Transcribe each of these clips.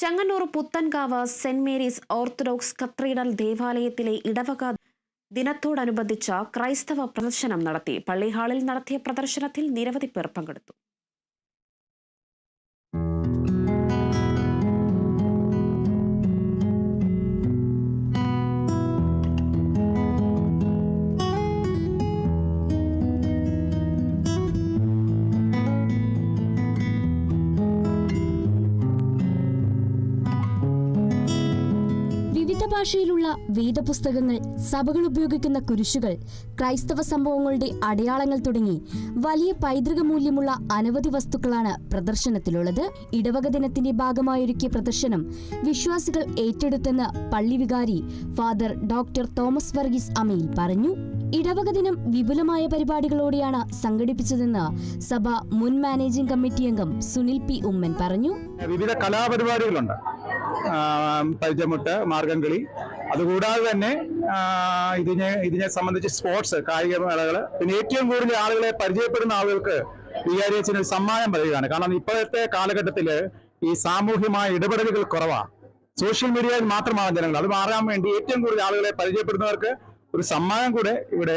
Chengannur Puthenkavu saint Mary's orthodox cathedral ദേവാലയത്തിലെ ഇടവക ദിനത്തോടനുബന്ധിച്ച് ക്രൈസ്തവ പ്രദർശനം നടത്തി. പള്ളി ഹാളിൽ നടത്തിയ പ്രദർശനത്തിൽ നിരവധി പേർ പങ്കെടുത്തു. വിവിധ ഭാഷയിലുള്ള വേദപുസ്തകങ്ങൾ, സഭകൾ ഉപയോഗിക്കുന്ന കുരിശുകൾ, ക്രൈസ്തവ സംഭവങ്ങളുടെ അടയാളങ്ങൾ തുടങ്ങി വലിയ പൈതൃക മൂല്യമുള്ള അനവധി വസ്തുക്കളാണ് പ്രദർശനത്തിലുള്ളത്. ഇടവക ദിനത്തിന്റെ ഭാഗമായൊരുക്കിയ പ്രദർശനം വിശ്വാസികൾ ഏറ്റെടുത്തെന്ന് പള്ളി വികാരി father doctor Thomas Varghese Amayil പറഞ്ഞു. ഇടവക ദിനം വിപുലമായ പരിപാടികളോടെയാണ് സംഘടിപ്പിച്ചതെന്ന് സഭ മുൻ മാനേജിംഗ് കമ്മിറ്റി അംഗം സുനിൽ പി ഉമ്മൻ പറഞ്ഞു. വിവിധ കലാപരിപാടികളുണ്ട്, പരിചയമുട്ട്, മാർഗംകളി, അതുകൂടാതെ തന്നെ ഇതിനെ സംബന്ധിച്ച് സ്പോർട്സ്, കായിക മേളകൾ, പിന്നെ ഏറ്റവും കൂടുതൽ ആളുകളെ പരിചയപ്പെടുന്ന ആളുകൾക്ക് വികാരിയച്ഛന് ഒരു സമ്മാനം പറയുകയാണ്. കാരണം ഇപ്പോഴത്തെ കാലഘട്ടത്തിൽ ഈ സാമൂഹ്യമായ ഇടപെടലുകൾ കുറവാണ്. സോഷ്യൽ മീഡിയയിൽ മാത്രമാണ് ജനങ്ങൾ. അത് മാറാൻ വേണ്ടി ഏറ്റവും കൂടുതൽ ആളുകളെ പരിചയപ്പെടുന്നവർക്ക് ഒരു സമ്മാനം കൂടെ ഇവിടെ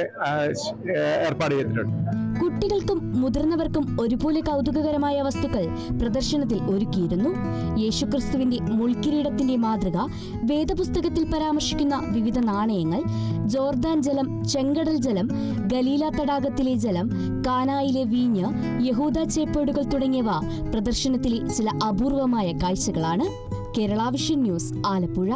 ഏർപ്പാട് ചെയ്തിട്ടുണ്ട്. കുട്ടികൾക്കും മുതിർന്നവർക്കും ഒരുപോലെ കൗതുകകരമായ വസ്തുക്കൾ പ്രദർശനത്തിൽ ഒരുക്കിയിരുന്നു. യേശുക്രിസ്തുവിന്റെ മുൾക്കിരീടത്തിന്റെ മാതൃക, വേദപുസ്തകത്തിൽ പരാമർശിക്കുന്ന വിവിധ നാണയങ്ങൾ, ജോർദാൻ ജലം, ചെങ്കടൽ ജലം, ഗലീല തടാകത്തിലെ ജലം, കാനായിലെ വീഞ്ഞ്, യഹൂദ ചേപ്പേടുകൾ തുടങ്ങിയവ പ്രദർശനത്തിലെ ചില അപൂർവമായ കാഴ്ചകളാണ്. Kerala vision news, Alappuzha.